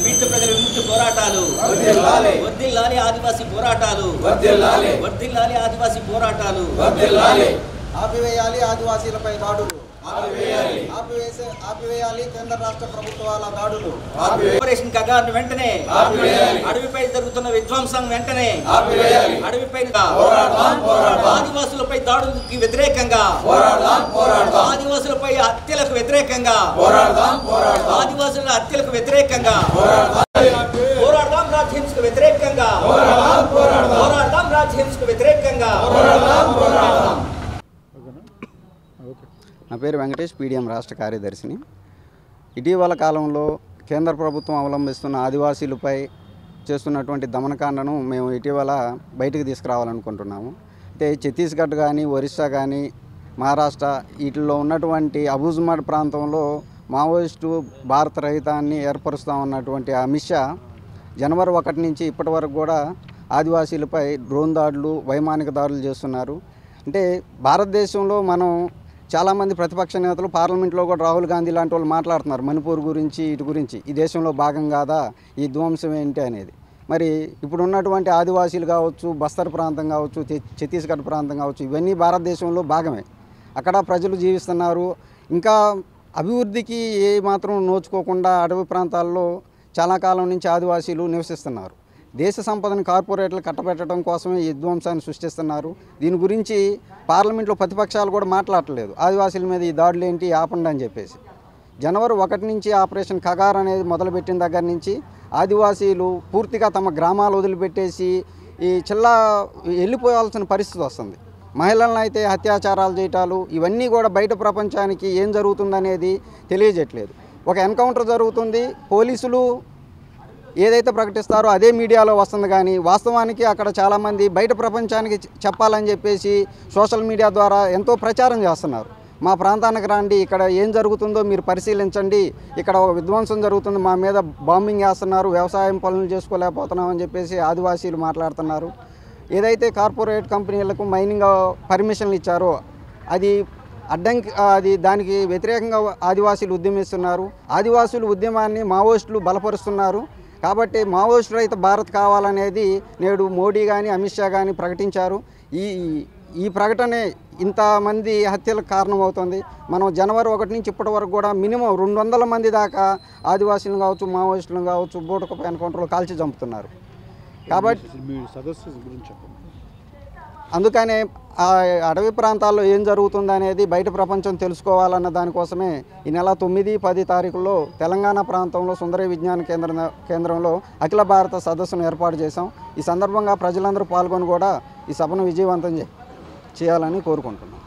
వీటి ప్రజల విముక్తి పోరాటాలు వర్ధిల్లాలి ఆదివాసీ పోరాటాలు వర్ధిల్లాలి ఆదివాసీ పోరాటాలు ఆపివేయాలి ఆదివాసీలపై దాడులు ఆపివేయాలి కేంద్ర రాష్ట్ర ప్రభుత్వాల దాడులు ఆపరేషన్ కగార్ను వెంటనే అడవిపై జరుగుతున్న విధ్వంసం వెంటనే అడవిపై ఆదివాసులపై దాడులకి వ్యతిరేకంగా ఆదివాసులపై హత్యలకు వ్యతిరేకంగా ఆదివాసుల హత్యలకు వ్యతిరేకంగా పోరాడదాం రాజ్యహింసకు వ్యతిరేకంగా పోరాడదాం రాజ్యహింసకు వ్యతిరేకంగా నా పేరు వెంకటేష్, పీడిఎం రాష్ట్ర కార్యదర్శిని. ఇటీవల కాలంలో కేంద్ర ప్రభుత్వం అవలంబిస్తున్న ఆదివాసీలపై చేస్తున్నటువంటి దమనకాండను మేము ఇటీవల బయటకు తీసుకురావాలనుకుంటున్నాము. అయితే ఛత్తీస్గఢ్ కానీ, ఒరిస్సా కానీ, మహారాష్ట్ర వీటిల్లో ఉన్నటువంటి అబూజ్మడ్ ప్రాంతంలో మావోయిస్టు భారత రహితాన్ని ఏర్పరుస్తామన్నటువంటి అమిత్ షా జనవరి 1 నుంచి ఇప్పటి వరకు కూడా ఆదివాసీలపై డ్రోన్ దాడులు, వైమానిక దాడులు చేస్తున్నారు. అంటే భారతదేశంలో మనం చాలామంది ప్రతిపక్ష నేతలు పార్లమెంట్లో కూడా రాహుల్ గాంధీ లాంటి వాళ్ళు మాట్లాడుతున్నారు మణిపూర్ గురించి, ఇటు గురించి. ఈ దేశంలో భాగం కాదా ఈ ధ్వంసం ఏంటి అనేది. మరి ఇప్పుడు ఉన్నటువంటి ఆదివాసీలు కావచ్చు, బస్తర్ ప్రాంతం కావచ్చు, ఛత్తీస్గఢ్ ప్రాంతం కావచ్చు, ఇవన్నీ భారతదేశంలో భాగమే. అక్కడ ప్రజలు జీవిస్తున్నారు. ఇంకా అభివృద్ధికి ఏ మాత్రం నోచుకోకుండా అడవి ప్రాంతాల్లో చాలా కాలం నుంచి ఆదివాసీలు నివసిస్తున్నారు. దేశ సంపదను కార్పొరేట్లు కట్టబెట్టడం కోసమే ఈ విధ్వంసాన్ని సృష్టిస్తున్నారు. దీని గురించి పార్లమెంట్లో ప్రతిపక్షాలు కూడా మాట్లాడలేదు. ఆదివాసీల మీద ఈ దాడులు ఏంటి, ఆపండి అని చెప్పేసి. జనవరి 1 నుంచి ఆపరేషన్ కగార్ అనేది మొదలుపెట్టిన దగ్గర నుంచి ఆదివాసీలు పూర్తిగా తమ గ్రామాలు వదిలిపెట్టేసి ఈ వెళ్ళిపోవాల్సిన పరిస్థితి వస్తుంది. మహిళలను అయితే అత్యాచారాలు చేయటాలు ఇవన్నీ కూడా బయట ప్రపంచానికి ఏం జరుగుతుందనేది తెలియజేయట్లేదు. ఒక ఎన్కౌంటర్ జరుగుతుంది, పోలీసులు ఏదైతే ప్రకటిస్తారో అదే మీడియాలో వస్తుంది. కానీ వాస్తవానికి అక్కడ చాలామంది బయట ప్రపంచానికి చెప్పాలని చెప్పేసి సోషల్ మీడియా ద్వారా ఎంతో ప్రచారం చేస్తున్నారు. మా ప్రాంతానికి రండి, ఇక్కడ ఏం జరుగుతుందో మీరు పరిశీలించండి, ఇక్కడ ఒక విధ్వంసం జరుగుతుంది, మా మీద బాంబింగ్ చేస్తున్నారు, వ్యవసాయం పనులు చేసుకోలేకపోతున్నామని చెప్పేసి ఆదివాసీలు మాట్లాడుతున్నారు. ఏదైతే కార్పొరేట్ కంపెనీలకు మైనింగ్ పర్మిషన్లు ఇచ్చారో అది దానికి వ్యతిరేకంగా ఆదివాసీలు ఉద్యమిస్తున్నారు. ఆదివాసీల ఉద్యమాన్ని మావోయిస్టులు బలపరుస్తున్నారు. కాబట్టి మావోయిస్టు రహిత భారత్ కావాలనేది నేడు మోడీ కానీ, అమిత్ షా కానీ ప్రకటించారు. ఈ ప్రకటనే ఇంతమంది హత్యలకు కారణమవుతుంది. మనం జనవరి 1 నుంచి ఇప్పటి వరకు కూడా మినిమం 200 మంది దాకా ఆదివాసీలను కావచ్చు, మావోయిస్టులను కావచ్చు, బూటకపు ఎన్కౌంటర్లు కాల్చి చంపుతున్నారు. కాబట్టి అందుకనే ఆ అడవి ప్రాంతాల్లో ఏం జరుగుతుందనేది బయట ప్రపంచం తెలుసుకోవాలన్న దానికోసమే ఈ నెల 9, 10 తారీఖుల్లో తెలంగాణ ప్రాంతంలో సుందర విజ్ఞాన కేంద్రంలో అఖిల భారత సదస్సును ఏర్పాటు చేశాం. ఈ సందర్భంగా ప్రజలందరూ పాల్గొని కూడా ఈ సభను విజయవంతం చేయాలని కోరుకుంటున్నాం.